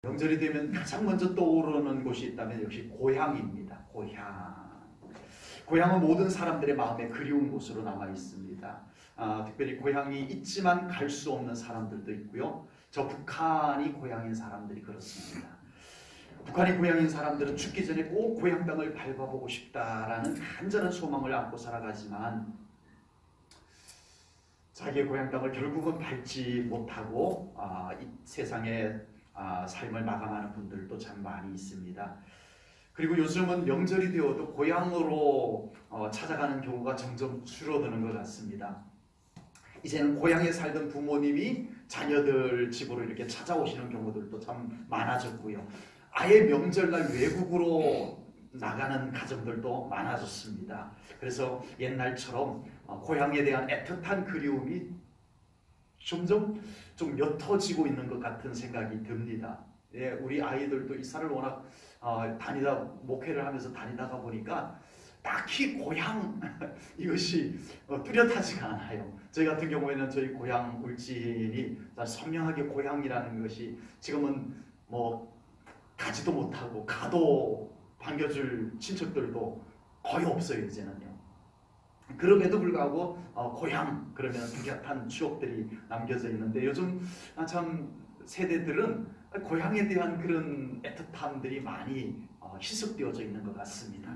명절이 되면 가장 먼저 떠오르는 곳이 있다면 역시 고향입니다. 고향은 모든 사람들의 마음에 그리운 곳으로 남아 있습니다. 특별히 고향이 있지만 갈 수 없는 사람들도 있고요. 저 북한이 고향인 사람들이 그렇습니다. 북한이 고향인 사람들은 죽기 전에 꼭 고향 땅을 밟아보고 싶다라는 간절한 소망을 안고 살아가지만 자기의 고향 땅을 결국은 밟지 못하고 이 세상에 삶을 마감하는 분들도 참 많이 있습니다. 그리고 요즘은 명절이 되어도 고향으로 찾아가는 경우가 점점 줄어드는 것 같습니다. 이제는 고향에 살던 부모님이 자녀들 집으로 이렇게 찾아오시는 경우들도 참 많아졌고요. 아예 명절날 외국으로 나가는 가정들도 많아졌습니다. 그래서 옛날처럼 고향에 대한 애틋한 그리움이 점점 좀 옅어지고 있는 것 같은 생각이 듭니다. 예, 우리 아이들도 이사를 워낙 목회를 하면서 다니다가 보니까 딱히 고향 이것이 뚜렷하지가 않아요. 저희 같은 경우에는 저희 고향 울진이 선명하게 고향이라는 것이 지금은 뭐 가지도 못하고 가도 반겨줄 친척들도 거의 없어요. 이제는요. 그럼에도 불구하고 고향 그러면 뚜렷한 추억들이 남겨져 있는데 요즘 참 세대들은 고향에 대한 그런 애틋함들이 많이 희석되어져 있는 것 같습니다.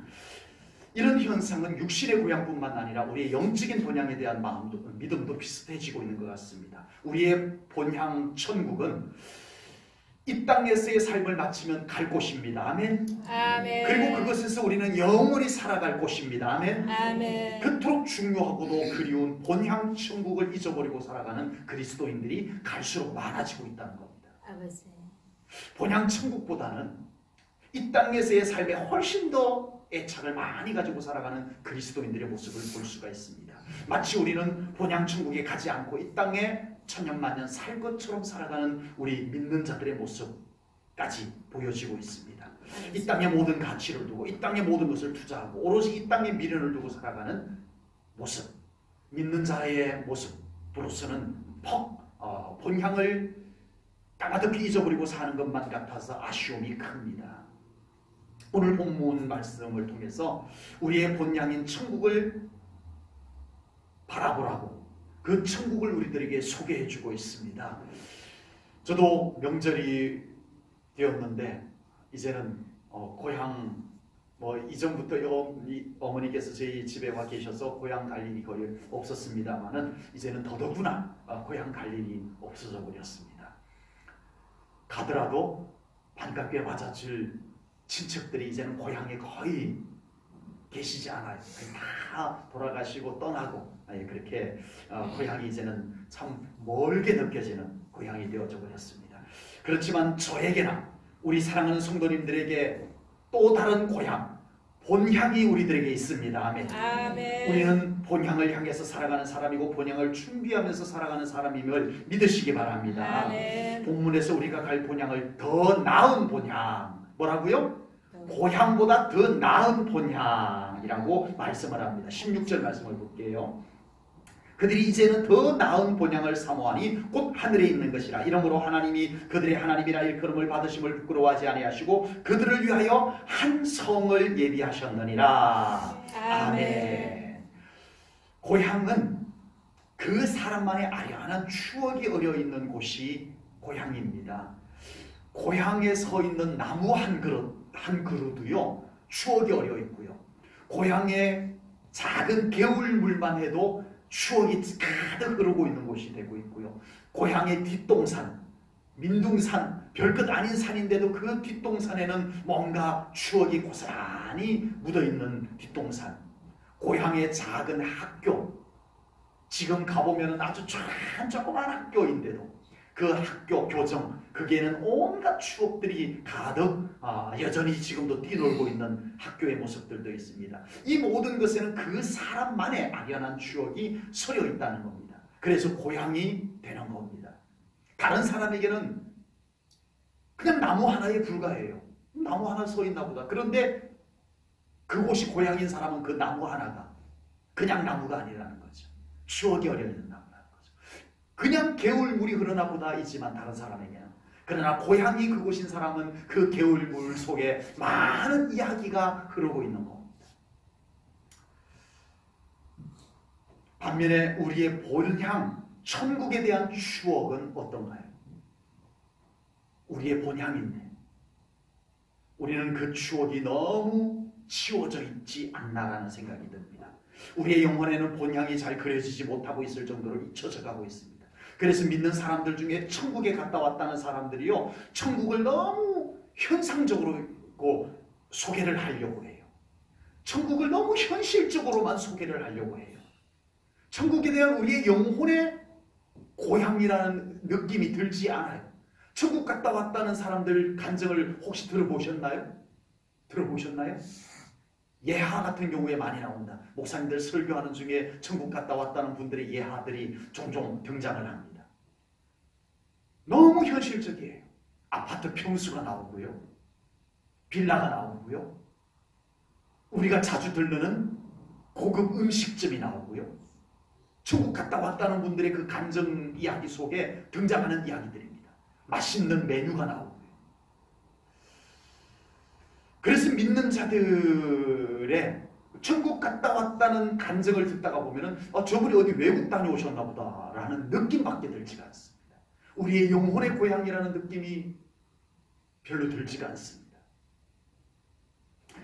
이런 현상은 육신의 고향뿐만 아니라 우리의 영적인 본향에 대한 마음도 믿음도 비슷해지고 있는 것 같습니다. 우리의 본향 천국은 이 땅에서의 삶을 마치면 갈 곳입니다. 아멘. 아멘. 그리고 그것에서 우리는 영원히 살아갈 곳입니다. 아멘. 아멘. 그토록 중요하고도 그리운 본향 천국을 잊어버리고 살아가는 그리스도인들이 갈수록 많아지고 있다는 겁니다. 아버지. 본향 천국보다는 이 땅에서의 삶에 훨씬 더 애착을 많이 가지고 살아가는 그리스도인들의 모습을 볼 수가 있습니다. 마치 우리는 본향 천국에 가지 않고 이 땅에 천년만년 살 것처럼 살아가는 우리 믿는 자들의 모습까지 보여지고 있습니다. 이 땅의 모든 가치를 두고 이 땅의 모든 것을 투자하고 오로지 이 땅의 미련을 두고 살아가는 모습, 믿는 자의 모습으로서는 본향을 까마득히 잊어버리고 사는 것만 같아서 아쉬움이 큽니다. 오늘 본문 말씀을 통해서 우리의 본향인 천국을 바라보라고 그 천국을 우리들에게 소개해주고 있습니다. 저도 명절이 되었는데 이제는 고향 이전부터 어머니께서 저희 집에 와 계셔서 고향 갈 일이 거의 없었습니다만은 이제는 더더구나 고향 갈 일이 없어져 버렸습니다. 가더라도 반갑게 맞아줄 친척들이 이제는 고향에 거의 계시지 않아요. 다 돌아가시고 떠나고 그렇게 고향이 이제는 참 멀게 느껴지는 고향이 되어져 버렸습니다. 그렇지만 저에게나 우리 사랑하는 성도님들에게 또 다른 고향, 본향이 우리들에게 있습니다. 아멘. 아멘. 우리는 본향을 향해서 살아가는 사람이고 본향을 준비하면서 살아가는 사람임을 믿으시기 바랍니다. 아멘. 본문에서 우리가 갈 본향을 더 나은 본향, 뭐라고요? 고향보다 더 나은 본향이라고 말씀을 합니다. 16절 말씀을 볼게요. 그들이 이제는 더 나은 본향을 사모하니 곧 하늘에 있는 것이라. 이러므로 하나님이 그들의 하나님이라 일컬음을 받으심을 부끄러워하지 아니하시고 그들을 위하여 한 성을 예비하셨느니라. 아멘. 고향은 그 사람만의 아련한 추억이 어려 있는 곳이 고향입니다. 고향에 서 있는 나무 한 그루도요 추억이 어려 있고요. 고향의 작은 개울물만 해도 추억이 가득 흐르고 있는 곳이 되고 있고요. 고향의 뒷동산, 민둥산, 별것 아닌 산인데도 그 뒷동산에는 뭔가 추억이 고스란히 묻어있는 뒷동산, 고향의 작은 학교, 지금 가보면 아주 조그만 학교인데도 그 학교 교정, 거기에는 온갖 추억들이 가득 여전히 지금도 뛰놀고 있는 학교의 모습들도 있습니다. 이 모든 것에는 그 사람만의 아련한 추억이 서려 있다는 겁니다. 그래서 고향이 되는 겁니다. 다른 사람에게는 그냥 나무 하나에 불과해요. 나무 하나 서 있나 보다. 그런데 그곳이 고향인 사람은 그 나무 하나가 그냥 나무가 아니라는 거죠. 추억이 어려 있는 나무라는 거죠. 그냥 개울물이 흐르나 보다이지만 다른 사람에게는 그러나 고향이 그곳인 사람은 그 개울물 속에 많은 이야기가 흐르고 있는 겁니다. 반면에 우리의 본향, 천국에 대한 추억은 어떤가요? 우리의 본향인데 우리는 그 추억이 너무 지워져 있지 않나라는 생각이 듭니다. 우리의 영혼에는 본향이 잘 그려지지 못하고 있을 정도로 잊혀져 가고 있습니다. 그래서 믿는 사람들 중에 천국에 갔다 왔다는 사람들이요, 천국을 너무 현상적으로 소개를 하려고 해요. 천국을 너무 현실적으로만 소개를 하려고 해요. 천국에 대한 우리의 영혼의 고향이라는 느낌이 들지 않아요. 천국 갔다 왔다는 사람들 간증을 혹시 들어보셨나요? 예하 같은 경우에 많이 나온다. 목사님들 설교하는 중에 천국 갔다 왔다는 분들의 예하들이 종종 등장을 합니다. 너무 현실적이에요. 아파트 평수가 나오고요, 빌라가 나오고요, 우리가 자주 들르는 고급 음식점이 나오고요, 천국 갔다 왔다는 분들의 그 감정 이야기 속에 등장하는 이야기들입니다. 맛있는 메뉴가 나오고요. 그래서 믿는 자들의 천국 갔다 왔다는 간증을 듣다가 보면은 저분이 어디 외국 다녀오셨나 보다 라는 느낌밖에 들지가 않습니다. 우리의 영혼의 고향이라는 느낌이 별로 들지가 않습니다.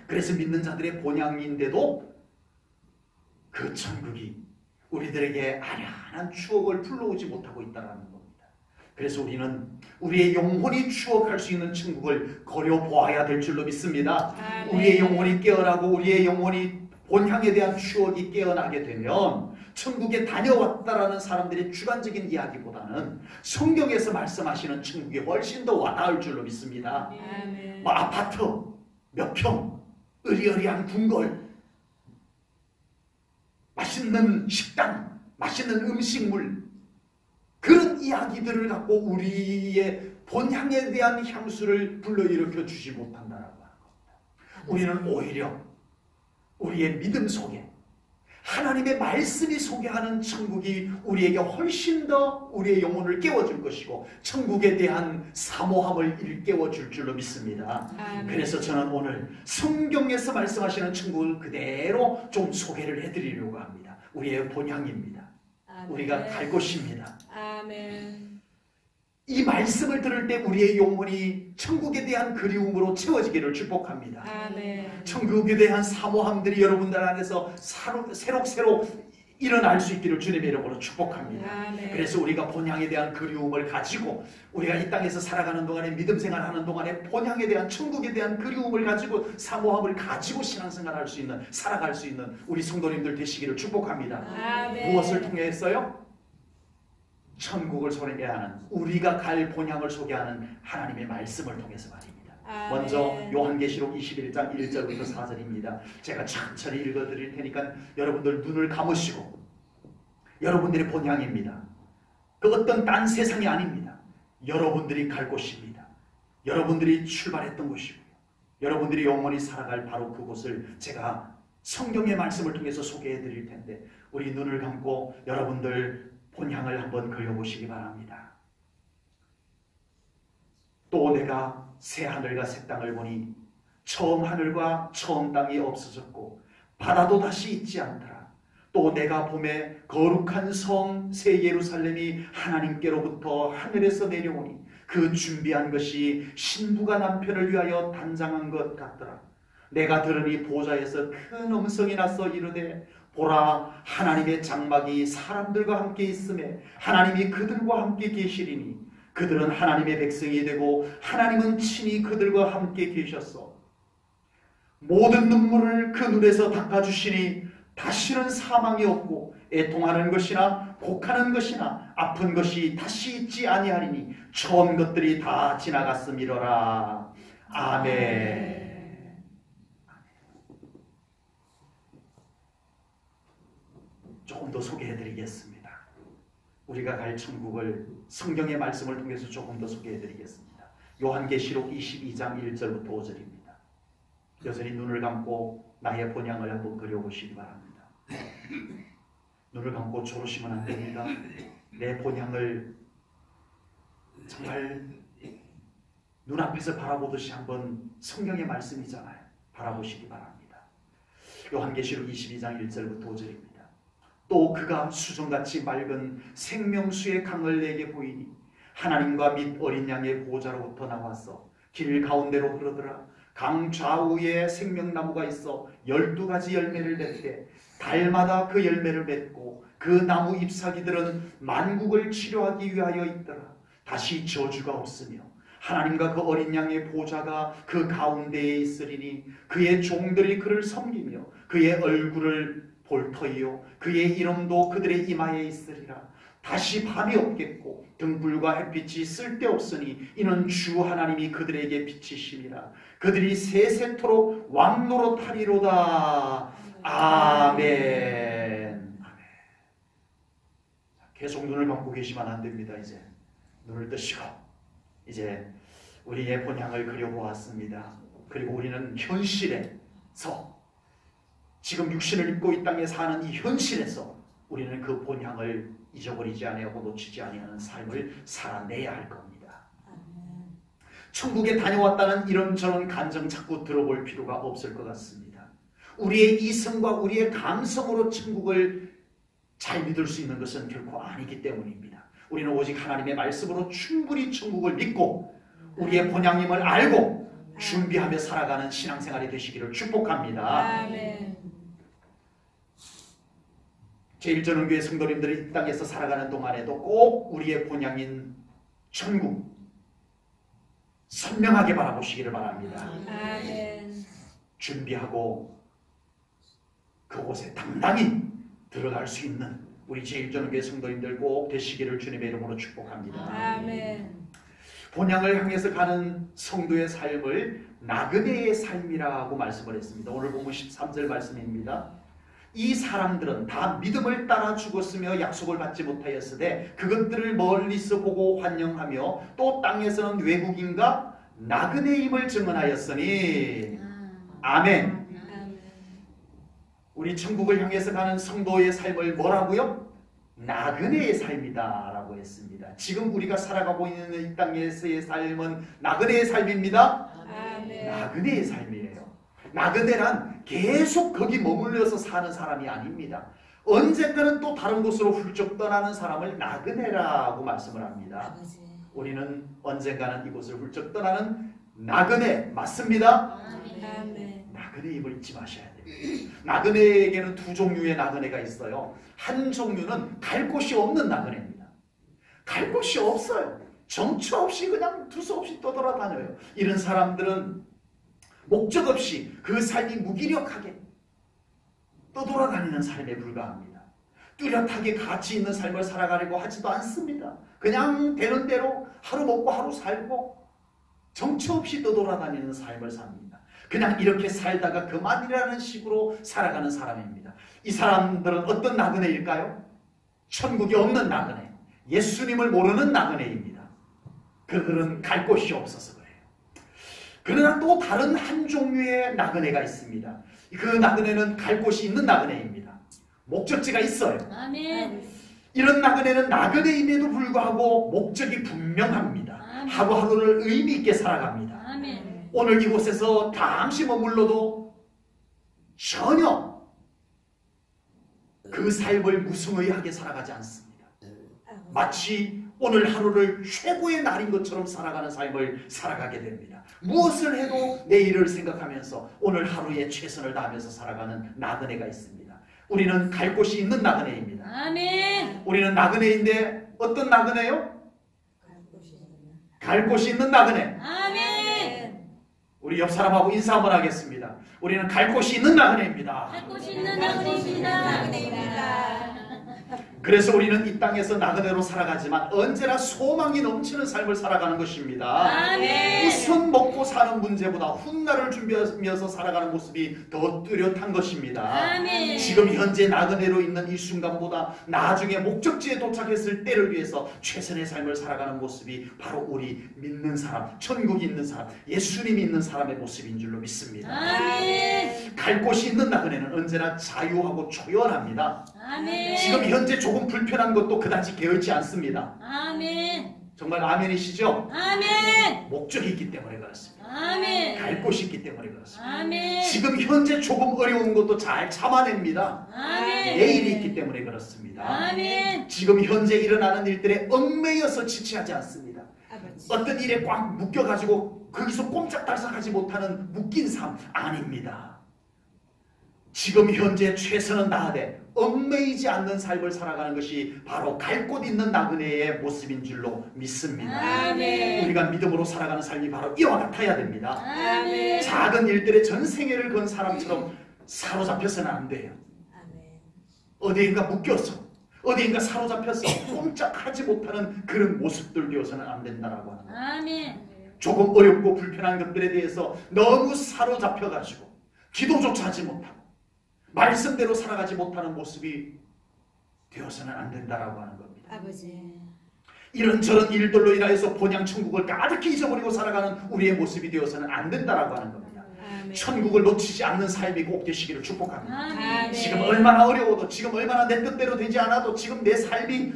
그래서 믿는 자들의 본향인데도 그 천국이 우리들에게 아련한 추억을 불러오지 못하고 있다는 겁니다. 그래서 우리는 우리의 영혼이 추억할 수 있는 천국을 거려보아야 될 줄로 믿습니다. 우리의 영혼이 깨어나고 우리의 영혼이 본향에 대한 추억이 깨어나게 되면 천국에 다녀왔다라는 사람들의 주관적인 이야기보다는 성경에서 말씀하시는 천국이 훨씬 더 와닿을 줄로 믿습니다. 뭐 아파트 몇 평, 으리으리한 궁궐, 맛있는 식당, 맛있는 음식물, 그런 이야기들을 갖고 우리의 본향에 대한 향수를 불러일으켜 주지 못한다라고 하는 겁니다. 우리는 오히려 우리의 믿음 속에 하나님의 말씀이 소개하는 천국이 우리에게 훨씬 더 우리의 영혼을 깨워줄 것이고 천국에 대한 사모함을 일깨워줄 줄로 믿습니다. 그래서 저는 오늘 성경에서 말씀하시는 천국을 그대로 좀 소개를 해드리려고 합니다. 우리의 본향입니다. 우리가 갈 곳입니다. 아멘. 이 말씀을 들을 때 우리의 영혼이 천국에 대한 그리움으로 채워지기를 축복합니다. 아멘. 천국에 대한 사모함들이 여러분들 안에서 새록새록 일어날 수 있기를 주님의 이름으로 축복합니다. 아멘. 그래서 우리가 본향에 대한 그리움을 가지고 우리가 이 땅에서 살아가는 동안에 믿음 생활하는 동안에 본향에 대한 천국에 대한 그리움을 가지고 사모함을 가지고 신앙생활할 수 있는, 살아갈 수 있는 우리 성도님들 되시기를 축복합니다. 아멘. 무엇을 통해 했어요? 천국을 소개하는, 우리가 갈 본향을 소개하는 하나님의 말씀을 통해서 말입니다. 아멘. 먼저 요한계시록 21장 1절부터 4절입니다. 제가 천천히 읽어드릴 테니까 여러분들 눈을 감으시고, 여러분들의 본향입니다. 그 어떤 딴 세상이 아닙니다. 여러분들이 갈 곳입니다. 여러분들이 출발했던 곳이고요. 여러분들이 영원히 살아갈 바로 그곳을 제가 성경의 말씀을 통해서 소개해 드릴 텐데, 우리 눈을 감고 여러분들 본향을 한번 그려보시기 바랍니다. 또 내가 새 하늘과 새 땅을 보니 처음 하늘과 처음 땅이 없어졌고 바다도 다시 있지 않더라. 또 내가 보매 거룩한 성 새 예루살렘이 하나님께로부터 하늘에서 내려오니 그 준비한 것이 신부가 남편을 위하여 단장한 것 같더라. 내가 들으니 보좌에서 큰 음성이 나서 이르되 보라, 하나님의 장막이 사람들과 함께 있음에 하나님이 그들과 함께 계시리니 그들은 하나님의 백성이 되고 하나님은 친히 그들과 함께 계셨어. 모든 눈물을 그 눈에서 닦아주시니 다시는 사망이 없고 애통하는 것이나 곡하는 것이나 아픈 것이 다시 있지 아니하리니 처음 것들이 다 지나갔음이로라. 아멘. 조금 더 소개해드리겠습니다. 우리가 갈 천국을 성경의 말씀을 통해서 조금 더 소개해드리겠습니다. 요한계시록 22장 1절부터 5절입니다. 여전히 눈을 감고 나의 본향을 한번 그려보시기 바랍니다. 눈을 감고 졸으시면 안 됩니다. 내 본향을 정말 눈앞에서 바라보듯이 한번 성경의 말씀이잖아요. 바라보시기 바랍니다. 요한계시록 22장 1절부터 5절입니다. 또 그가 수정같이 맑은 생명수의 강을 내게 보이니 하나님과 및 어린 양의 보호자로부터 나와서 길 가운데로 흐르더라. 강 좌우에 생명나무가 있어 12가지 열매를 맺되 달마다 그 열매를 맺고 그 나무 잎사귀들은 만국을 치료하기 위하여 있더라. 다시 저주가 없으며 하나님과 그 어린 양의 보좌가 그 가운데에 있으리니 그의 종들이 그를 섬기며 그의 얼굴을 볼 터이요 그의 이름도 그들의 이마에 있으리라. 다시 밤이 없겠고 등불과 햇빛이 쓸데없으니 이는 주 하나님이 그들에게 빛이심이라. 그들이 세세토록 왕노릇하리로다. 아멘. 계속 눈을 감고 계시면 안 됩니다. 이제 눈을 뜨시고 이제 우리의 본향을 그려보았습니다. 그리고 우리는 현실에서 지금 육신을 입고 이 땅에 사는 이 현실에서 우리는 그 본향을 잊어버리지 아니하고 놓치지 아니하는 삶을 살아내야 할 겁니다. 천국에 다녀왔다는 이런저런 감정 자꾸 들어볼 필요가 없을 것 같습니다. 우리의 이성과 우리의 감성으로 천국을 잘 믿을 수 있는 것은 결코 아니기 때문입니다. 우리는 오직 하나님의 말씀으로 충분히 천국을 믿고 우리의 본향임을 알고 준비하며 살아가는 신앙생활이 되시기를 축복합니다. 아멘. 제1전원교회 성도님들이 이 땅에서 살아가는 동안에도 꼭 우리의 본향인 천국 선명하게 바라보시기를 바랍니다. 아멘. 준비하고 그곳에 당당히 들어갈 수 있는 우리 제1전원교회 성도님들 꼭 되시기를 주님의 이름으로 축복합니다. 아멘. 본향을 향해서 가는 성도의 삶을 나그네의 삶이라고 말씀을 했습니다. 오늘 보면 13절 말씀입니다. 이 사람들은 다 믿음을 따라 죽었으며 약속을 받지 못하였으되 그것들을 멀리서 보고 환영하며 또 땅에서는 외국인과 나그네임을 증언하였으니 아멘. 우리 천국을 향해서 가는 성도의 삶을 뭐라고요? 나그네의 삶이다 라고 했습니다. 지금 우리가 살아가고 있는 이 땅에서의 삶은 나그네의 삶입니다. 아멘. 나그네의 삶이에요. 나그네란 계속 거기 머물러서 사는 사람이 아닙니다. 언젠가는 또 다른 곳으로 훌쩍 떠나는 사람을 나그네라고 말씀을 합니다. 우리는 언젠가는 이곳을 훌쩍 떠나는 나그네 맞습니다. 아멘. 나그네임을 잊지 마셔야 돼요. 나그네에게는 두 종류의 나그네가 있어요. 한 종류는 갈 곳이 없는 나그네입니다. 갈 곳이 없어요. 정처 없이 그냥 두서없이 떠돌아다녀요. 이런 사람들은 목적 없이 그 삶이 무기력하게 떠돌아다니는 삶에 불과합니다. 뚜렷하게 가치 있는 삶을 살아가려고 하지도 않습니다. 그냥 되는 대로 하루 먹고 하루 살고 정처 없이 떠돌아다니는 삶을 삽니다. 그냥 이렇게 살다가 그만이라는 식으로 살아가는 사람입니다. 이 사람들은 어떤 나그네일까요? 천국이 없는 나그네, 예수님을 모르는 나그네입니다. 그들은 갈 곳이 없어서 그래요. 그러나 또 다른 한 종류의 나그네가 있습니다. 그 나그네는 갈 곳이 있는 나그네입니다. 목적지가 있어요. 아멘. 이런 나그네는 나그네임에도 불구하고 목적이 분명합니다. 아멘. 하루하루를 의미 있게 살아갑니다. 아멘. 오늘 이곳에서 잠시 머물러도 전혀 그 삶을 무성의하게 살아가지 않습니다. 마치 오늘 하루를 최고의 날인 것처럼 살아가는 삶을 살아가게 됩니다. 무엇을 해도 내일을 생각하면서 오늘 하루에 최선을 다하면서 살아가는 나그네가 있습니다. 우리는 갈 곳이 있는 나그네입니다. 아멘. 우리는 나그네인데 어떤 나그네요? 갈 곳이 있는 나그네. 아멘. 우리 옆 사람하고 인사 한번 하겠습니다. 우리는 갈 곳이 있는 나그네입니다. 갈 곳이 있는 나그네입니다. 그래서 우리는 이 땅에서 나그네로 살아가지만 언제나 소망이 넘치는 삶을 살아가는 것입니다. 아멘. 우선 먹고 사는 문제보다 훗날을 준비하면서 살아가는 모습이 더 뚜렷한 것입니다. 아멘. 지금 현재 나그네로 있는 이 순간보다 나중에 목적지에 도착했을 때를 위해서 최선의 삶을 살아가는 모습이 바로 우리 믿는 사람, 천국이 있는 사람, 예수님이 있는 사람의 모습인 줄로 믿습니다. 아멘. 갈 곳이 있는 나그네는 언제나 자유하고 초연합니다. 아멘. 지금 현재 조금 불편한 것도 그다지 게을지 않습니다. 아멘. 정말 아멘이시죠? 아멘. 목적이 있기 때문에 그렇습니다. 아멘. 갈 곳이 있기 때문에 그렇습니다. 아멘. 지금 현재 조금 어려운 것도 잘 참아냅니다. 아멘. 내일이 있기 때문에 그렇습니다. 아멘. 지금 현재 일어나는 일들에 얽매여서 지체하지 않습니다. 아버지. 어떤 일에 꽉 묶여가지고 거기서 꼼짝달싹하지 못하는 묶인 삶 아닙니다. 지금 현재 최선을 다하되 얽매이지 않는 삶을 살아가는 것이 바로 갈 곳 있는 나그네의 모습인 줄로 믿습니다. 아멘. 우리가 믿음으로 살아가는 삶이 바로 이와 같아야 됩니다. 아멘. 작은 일들에 전 생애를 건 사람처럼 사로잡혀서는 안 돼요. 아멘. 어디인가 묶여서 어디인가 사로잡혀서 꼼짝하지 못하는 그런 모습들 되어서는 안 된다라고 하는 거예요. 아멘. 조금 어렵고 불편한 것들에 대해서 너무 사로잡혀가지고 기도조차 하지 못하고 말씀대로 살아가지 못하는 모습이 되어서는 안 된다라고 하는 겁니다. 아버지. 이런저런 일들로 인하여서 본향 천국을 가득히 잊어버리고 살아가는 우리의 모습이 되어서는 안 된다라고 하는 겁니다. 아멘. 천국을 놓치지 않는 삶이 꼭 되시기를 축복합니다. 아멘. 지금 얼마나 어려워도 지금 얼마나 내 뜻대로 되지 않아도 지금 내 삶이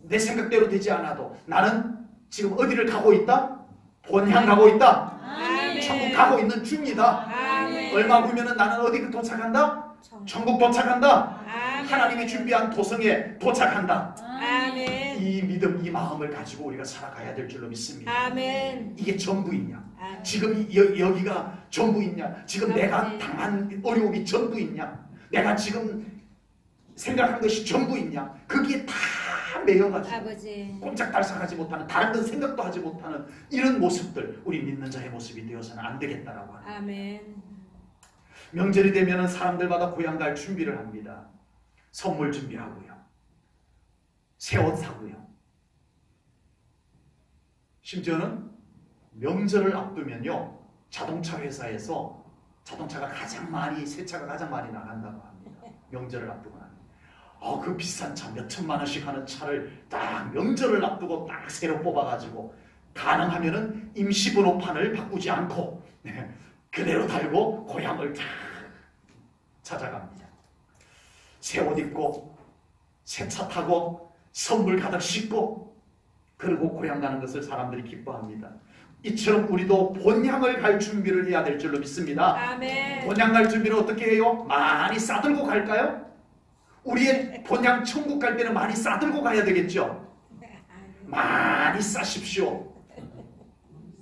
내 생각대로 되지 않아도 나는 지금 어디를 가고 있다? 본향 가고 있다. 아멘. 천국 가고 있는 중이다. 아멘. 얼마 후면은 나는 어디 도착한다? 청- 천국 도착한다. 아멘. 하나님이 준비한 도성에 도착한다. 아멘. 이 믿음, 이 마음을 가지고 우리가 살아가야 될 줄로 믿습니다. 아멘. 이게 전부이냐? 아멘. 지금 여기가 전부있냐? 지금 내가 당한 어려움이 전부있냐? 내가 지금 생각한 것이 전부있냐? 거기에 다 매여가지고 아버지. 꼼짝달싹하지 못하는, 다른 건 생각도 하지 못하는 이런 모습들, 우리 믿는 자의 모습이 되어서는 안 되겠다라고 합니다. 아멘. 명절이 되면 사람들마다 고향 갈 준비를 합니다. 선물 준비하고요, 새 옷 사고요. 심지어는 명절을 앞두면요, 자동차 회사에서 자동차가 가장 많이, 새 차가 가장 많이 나간다고 합니다. 명절을 앞두고 나면. 그 비싼 차, 몇 천만 원씩 하는 차를 딱 명절을 앞두고 딱 새로 뽑아가지고 가능하면은 임시번호판을 바꾸지 않고 그대로 달고 고향을 딱 찾아갑니다. 새 옷 입고 새 차 타고 선물 가득 싣고 그리고 고향 가는 것을 사람들이 기뻐합니다. 이처럼 우리도 본향을 갈 준비를 해야 될 줄로 믿습니다. 아멘. 본향 갈 준비를 어떻게 해요? 많이 싸들고 갈까요? 우리의 본향 천국 갈 때는 많이 싸들고 가야 되겠죠? 많이 싸십시오.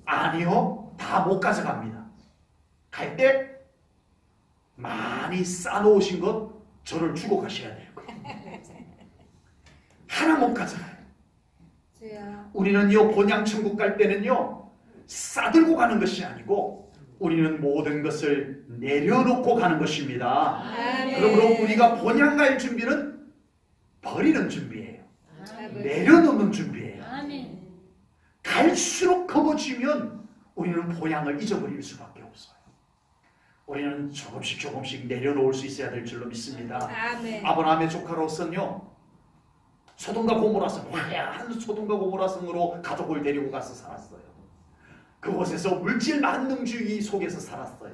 아니요, 다 못 가져갑니다. 갈 때 많이 싸놓으신 것 저를 주고 가셔야 돼요. 하나 못 가져가요. 주여. 우리는요, 본향 천국 갈 때는요, 싸들고 가는 것이 아니고 우리는 모든 것을 내려놓고 가는 것입니다. 아멘. 그러므로 우리가 본향 갈 준비는 버리는 준비예요. 아버지. 내려놓는 준비예요. 아멘. 갈수록 커버지면 우리는 본향을 잊어버릴 수밖에 없어요. 우리는 조금씩 내려놓을 수 있어야 될 줄로 믿습니다. 아멘. 아브라함의 조카 롯은요, 소돔과 고모라성, 화려한 소돔과 고모라성으로 가족을 데리고 가서 살았어요. 그곳에서 물질 만능주의 속에서 살았어요.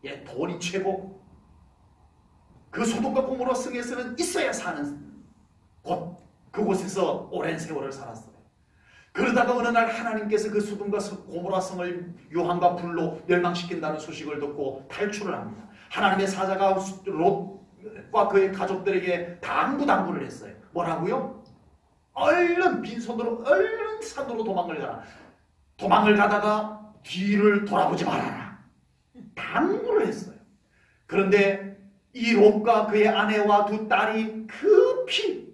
예, 돈이 최고. 그 소돔과 고모라 성에서는 있어야 사는 곳, 그곳에서 오랜 세월을 살았어요. 그러다가 어느 날 하나님께서 그 소돔과 고모라 성을 유황과 불로 멸망시킨다는 소식을 듣고 탈출을 합니다. 하나님의 사자가 롯과 그의 가족들에게 당부를 했어요. 뭐라고요? 얼른 빈손으로 얼른 산으로 도망을 가라. 도망을 가다가 뒤를 돌아보지 말아라. 당부를 했어요. 그런데 이 롯과 그의 아내와 두 딸이 급히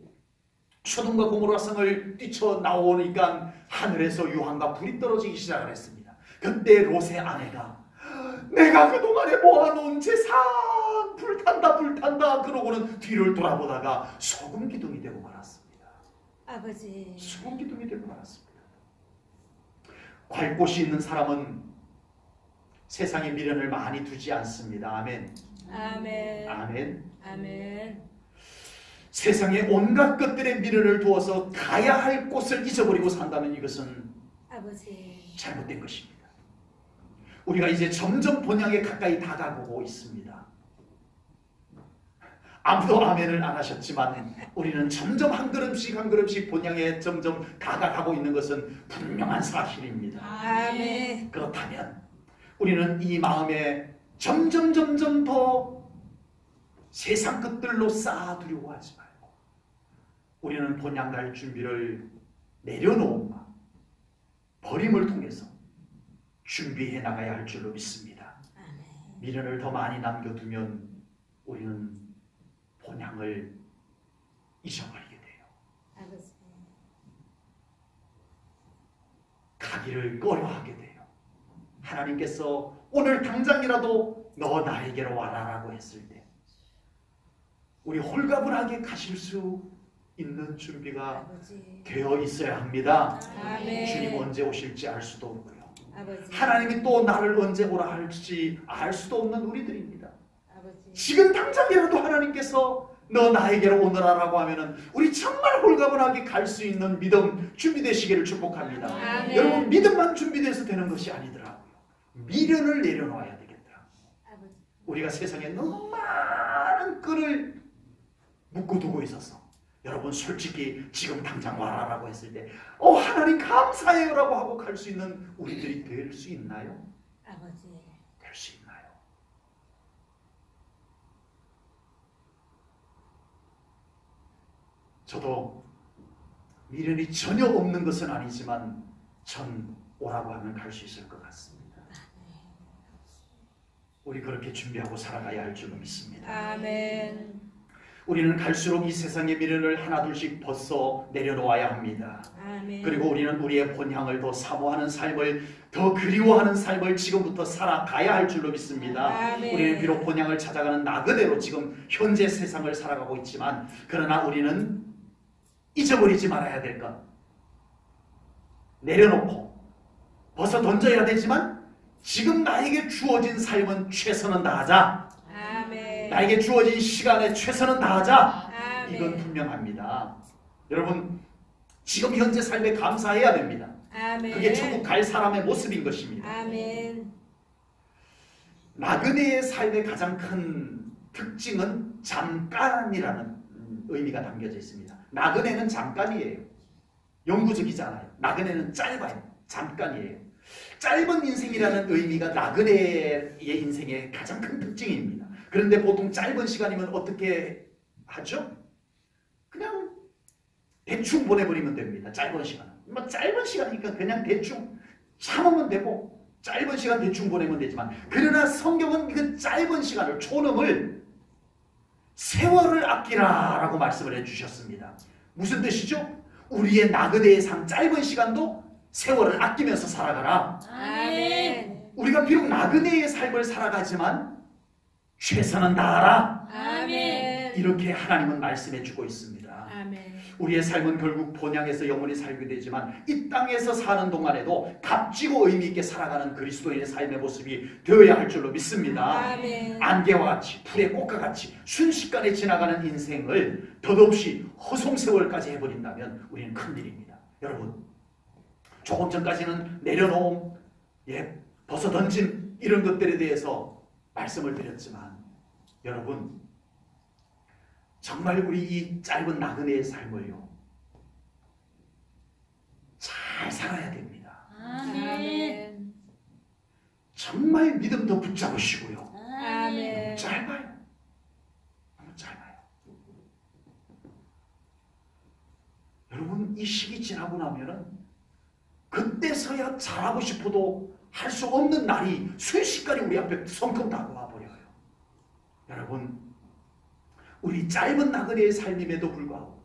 소돔과 고모라 성을 뛰쳐나오니까 하늘에서 유황과 불이 떨어지기 시작을 했습니다. 그때 롯의 아내가 내가 그동안에 모아놓은 재산 불탄다 그러고는 뒤를 돌아보다가 소금 기둥이 되고 말았습니다. 아버지. 소금 기둥이 되고 말았습니다. 갈 곳이 있는 사람은 세상에 미련을 많이 두지 않습니다. 아멘. 아멘. 아멘. 아멘. 세상에 온갖 것들에 미련을 두어서 가야 할 곳을 잊어버리고 산다면 이것은 아버지. 잘못된 것입니다. 우리가 이제 점점 본향에 가까이 다가오고 있습니다. 아무도 아멘을 안 하셨지만 우리는 점점 한 걸음씩 한 걸음씩 본향에 점점 다가가고 있는 것은 분명한 사실입니다. 아멘. 그렇다면 우리는 이 마음에 점점 더 세상 것들로 쌓아두려고 하지 말고 우리는 본향 갈 준비를 내려놓은 마음, 버림을 통해서 준비해 나가야 할 줄로 믿습니다. 미련을 더 많이 남겨두면 우리는 본향을 잊어버리게 돼요. 아버지. 가기를 꺼려하게 돼요. 하나님께서 오늘 당장이라도 너 나에게로 와라라고 했을 때 우리 홀가분하게 가실 수 있는 준비가 아버지. 되어 있어야 합니다. 아멘. 주님 언제 오실지 알 수도 없고요. 아버지. 하나님이 또 나를 언제 오라 할지 알 수도 없는 우리들입니다. 아버지. 지금 당장이라도 하나님께서 너 나에게로 오너라라고 하면은 우리 정말 홀가분하게 갈 수 있는 믿음 준비되시기를 축복합니다. 아멘. 여러분 믿음만 준비돼서 되는 것이 아니더라고요. 미련을 내려놓아야 되겠다. 아버지. 우리가 세상에 너무 많은 끈을 묶어두고 있어서 여러분 솔직히 지금 당장 와라라고 했을 때 하나님 감사해요라고 하고 갈 수 있는 우리들이 될 수 있나요? 아버지. 될 수 있나요? 저도 미련이 전혀 없는 것은 아니지만 전 오라고 하면 갈 수 있을 것 같습니다. 우리 그렇게 준비하고 살아가야 할 줄로 믿습니다. 아멘. 우리는 갈수록 이 세상의 미련을 하나둘씩 벗어 내려놓아야 합니다. 아멘. 그리고 우리는 우리의 본향을 더 사모하는 삶을, 더 그리워하는 삶을 지금부터 살아가야 할 줄로 믿습니다. 아멘. 우리는 비록 본향을 찾아가는 나그네로 지금 현재 세상을 살아가고 있지만 그러나 우리는 잊어버리지 말아야 될 것, 내려놓고 벗어 던져야 되지만 지금 나에게 주어진 삶은 최선은 다하자. 아멘. 나에게 주어진 시간에 최선은 다하자. 아멘. 이건 분명합니다. 여러분 지금 현재 삶에 감사해야 됩니다. 아멘. 그게 천국 갈 사람의 모습인 것입니다. 아멘. 나그네의 삶의 가장 큰 특징은 잠깐이라는 의미가 담겨져 있습니다. 나그네는 잠깐이에요. 영구적이잖아요. 나그네는 짧아요. 잠깐이에요. 짧은 인생이라는 의미가 나그네의 인생의 가장 큰 특징입니다. 그런데 보통 짧은 시간이면 어떻게 하죠? 그냥 대충 보내버리면 됩니다. 짧은 시간. 뭐 짧은 시간이니까 그냥 대충 참으면 되고 짧은 시간 대충 보내면 되지만 그러나 성경은 그 짧은 시간을 초능을 세월을 아끼라라고 말씀을 해주셨습니다. 무슨 뜻이죠? 우리의 나그네의 삶 짧은 시간도 세월을 아끼면서 살아가라. 아멘. 우리가 비록 나그네의 삶을 살아가지만 최선은 다하라. 아멘. 이렇게 하나님은 말씀해 주고 있습니다. 아멘. 우리의 삶은 결국 본향에서 영원히 살게 되지만 이 땅에서 사는 동안에도 값지고 의미 있게 살아가는 그리스도인의 삶의 모습이 되어야 할 줄로 믿습니다. 아멘. 안개와 같이 풀의 꽃과 같이 순식간에 지나가는 인생을 덧없이 허송세월까지 해버린다면 우리는 큰일입니다. 여러분 조금 전까지는 내려놓음, 벗어던짐 이런 것들에 대해서 말씀을 드렸지만 여러분 정말 우리 이 짧은 나그네의 삶을요 잘 살아야 됩니다. 아멘. 정말 믿음 더 붙잡으시고요. 아멘. 짧아요. 너무 짧아요. 여러분 이 시기 지나고 나면은 그때서야 잘하고 싶어도 할 수 없는 날이 순식간에 우리 앞에 성큼 다가와 버려요. 여러분 우리 짧은 나그네의 삶임에도 불구하고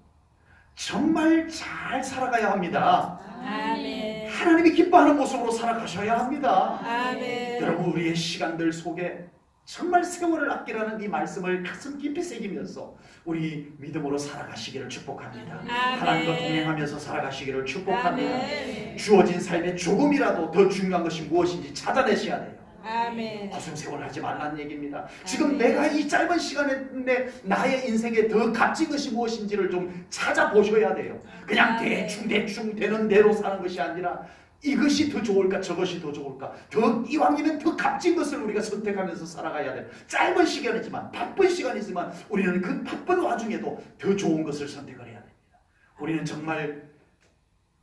정말 잘 살아가야 합니다. 아멘. 하나님이 기뻐하는 모습으로 살아가셔야 합니다. 아멘. 여러분 우리의 시간들 속에 정말 세월을 아끼라는 이 말씀을 가슴 깊이 새기면서 우리 믿음으로 살아가시기를 축복합니다. 아멘. 하나님과 동행하면서 살아가시기를 축복합니다. 아멘. 주어진 삶에 조금이라도 더 중요한 것이 무엇인지 찾아내셔야 돼요. 아멘. 허송세월 하지 말라는 얘기입니다. 지금 내가 이 짧은 시간에 나의 인생에 더 값진 것이 무엇인지를 좀 찾아보셔야 돼요. 그냥 대충 되는 대로 사는 것이 아니라 이것이 더 좋을까 저것이 더 좋을까 더 이왕이면 더 값진 것을 우리가 선택하면서 살아가야 돼. 짧은 시간이지만 바쁜 시간이지만 우리는 그 바쁜 와중에도 더 좋은 것을 선택을 해야 됩니다. 우리는 정말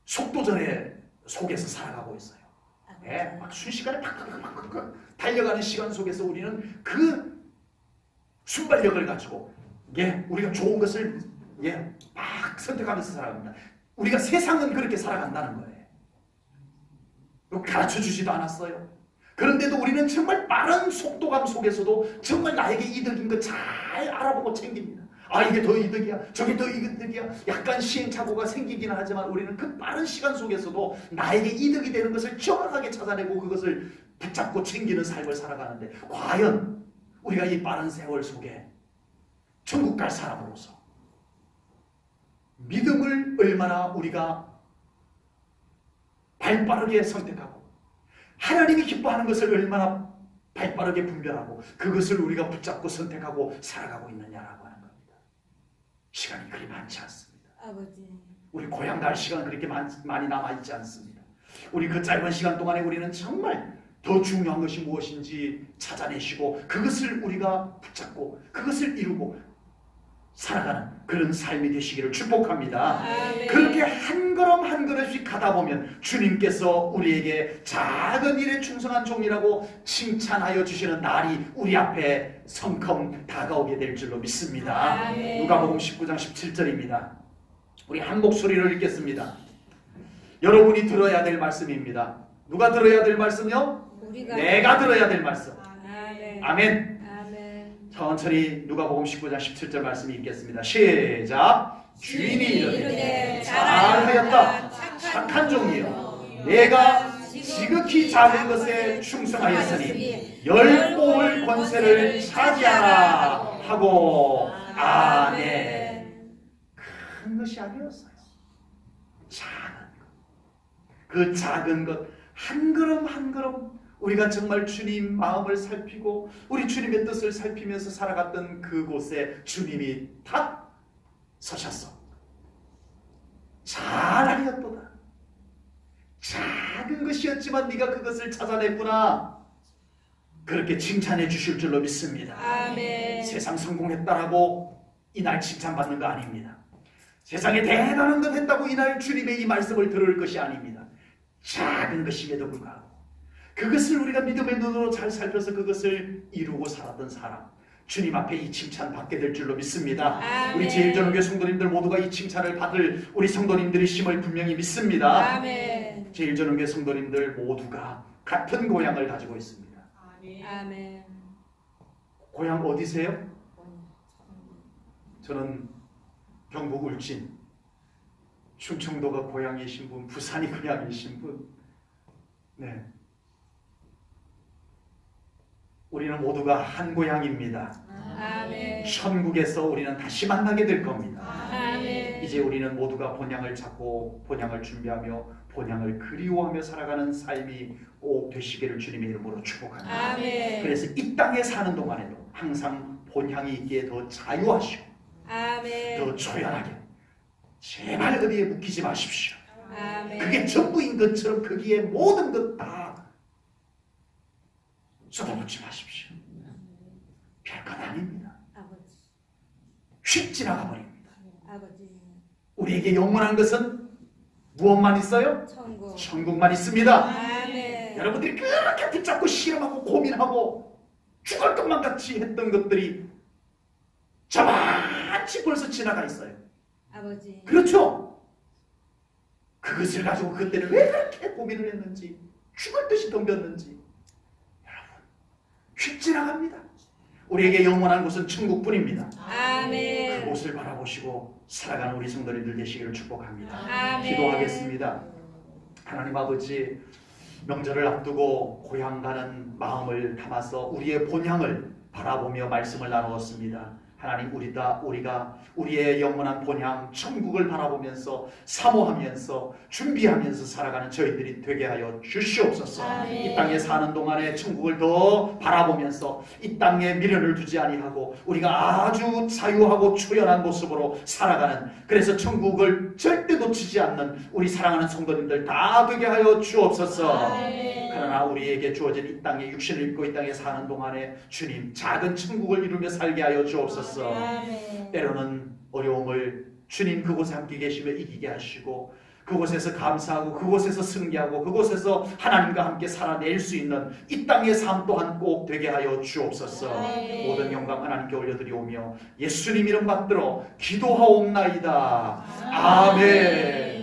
속도전에 속에서 살아가고 있어요. 예, 막 순식간에 팍팍팍팍 달려가는 시간 속에서 우리는 그 순발력을 가지고 우리가 좋은 것을 막 선택하면서 살아갑니다. 우리가 세상은 그렇게 살아간다는 거예요. 가르쳐 주지도 않았어요. 그런데도 우리는 정말 빠른 속도감 속에서도 정말 나에게 이득인 거 잘 알아보고 챙깁니다. 아, 이게 더 이득이야, 저게 더 이득이야. 약간 시행착오가 생기기는 하지만 우리는 그 빠른 시간 속에서도 나에게 이득이 되는 것을 정확하게 찾아내고 그것을 붙잡고 챙기는 삶을 살아가는데, 과연 우리가 이 빠른 세월 속에 천국 갈 사람으로서 믿음을 얼마나 우리가 발빠르게 선택하고 하나님이 기뻐하는 것을 얼마나 발빠르게 분별하고 그것을 우리가 붙잡고 선택하고 살아가고 있느냐라고 하는 겁니다. 시간이 그리 많지 않습니다. 아버지. 우리 고향 갈 시간은 그렇게 많이 남아있지 않습니다. 우리 그 짧은 시간 동안에 우리는 정말 더 중요한 것이 무엇인지 찾아내시고 그것을 우리가 붙잡고 그것을 이루고 살아가는 그런 삶이 되시기를 축복합니다. 아멘. 그렇게 한 걸음 한 걸음씩 가다 보면 주님께서 우리에게 작은 일에 충성한 종이라고 칭찬하여 주시는 날이 우리 앞에 성큼 다가오게 될 줄로 믿습니다. 아멘. 누가복음 19장 17절입니다. 우리 한 목소리를 읽겠습니다. 여러분이 들어야 될 말씀입니다. 누가 들어야 될 말씀이요? 내가 들어야 될 말씀. 아멘. 아멘. 천천히 누가복음 19장 17절 말씀 읽겠습니다. 시작. 주인이 이르되 잘하였다 착한 종이여, 내가 지극히 작은 것에 충성하였으니 10뽑을 권세를 차지하라 하고. 아멘. 큰 것이 아니었어요. 작은 것. 그 작은 것 한 걸음 한 걸음 우리가 정말 주님 마음을 살피고 우리 주님의 뜻을 살피면서 살아갔던 그곳에 주님이 탁 서셨어. 잘하였도다. 작은 것이었지만 네가 그것을 찾아냈구나. 그렇게 칭찬해 주실 줄로 믿습니다. 아멘. 세상 성공했다라고 이날 칭찬받는 거 아닙니다. 세상에 대단한 것 했다고 이날 주님의 이 말씀을 들을 것이 아닙니다. 작은 것임에도 불구하고 그것을 우리가 믿음의 눈으로 잘 살펴서 그것을 이루고 살았던 사람, 주님 앞에 이 칭찬 받게 될 줄로 믿습니다. 아멘. 우리 제일전후교 성도님들 모두가 이 칭찬을 받을 우리 성도님들의 심을 분명히 믿습니다. 아멘. 제일전후교 성도님들 모두가 같은 고향을 가지고 있습니다. 아멘. 고향 어디세요? 저는 경북 울진, 충청도가 고향이신 분, 부산이 고향이신 분. 네. 우리는 모두가 한 고향입니다. 아멘. 천국에서 우리는 다시 만나게 될 겁니다. 아멘. 이제 우리는 모두가 본향을 찾고 본향을 준비하며 본향을 그리워하며 살아가는 삶이 꼭 되시기를 주님의 이름으로 축복합니다. 아멘. 그래서 이 땅에 사는 동안에도 항상 본향이 있기에 더 자유하시고 아멘. 더 조연하게 제발 어디에 묵히지 마십시오. 아멘. 그게 전부인 것처럼 거기에 모든 것 다 쏟아붓지 마십시오. 별것 아닙니다. 아버지. 휙 지나가 버립니다. 아버지. 우리에게 영원한 것은 무엇만 있어요? 천국. 천국만 있습니다. 아멘. 여러분들이 그렇게 붙잡고 실험하고 고민하고 죽을 것만 같이 했던 것들이 저만치 벌써 지나가 있어요. 아버지. 그렇죠? 그것을 가지고 그때는 왜 그렇게 고민을 했는지, 죽을 듯이 덤볐는지 여러분 휙 지나갑니다. 우리에게 영원한 곳은 천국뿐입니다. 아멘. 그곳을 바라보시고 살아가는 우리 성도님들 되시기를 축복합니다. 아멘. 기도하겠습니다. 하나님 아버지, 명절을 앞두고 고향 가는 마음을 담아서 우리의 본향을 바라보며 말씀을 나누었습니다. 하나님 우리가 우리의 영원한 본향 천국을 바라보면서 사모하면서 준비하면서 살아가는 저희들이 되게 하여 주시옵소서. 아멘. 이 땅에 사는 동안에 천국을 더 바라보면서 이 땅에 미련을 두지 아니하고 우리가 아주 자유하고 초연한 모습으로 살아가는, 그래서 천국을 절대 놓치지 않는 우리 사랑하는 성도님들 다 되게 하여 주옵소서. 아멘. 그러나 우리에게 주어진 이 땅에 육신을 입고 이 땅에 사는 동안에 주님 작은 천국을 이루며 살게 하여 주옵소서. 아멘. 때로는 어려움을 주님 그곳에 함께 계시며 이기게 하시고 그곳에서 감사하고 그곳에서 승리하고 그곳에서 하나님과 함께 살아낼 수 있는 이 땅의 삶 또한 꼭 되게 하여 주옵소서. 아멘. 모든 영광 하나님께 올려드리오며 예수님 이름 받들어 기도하옵나이다. 아멘.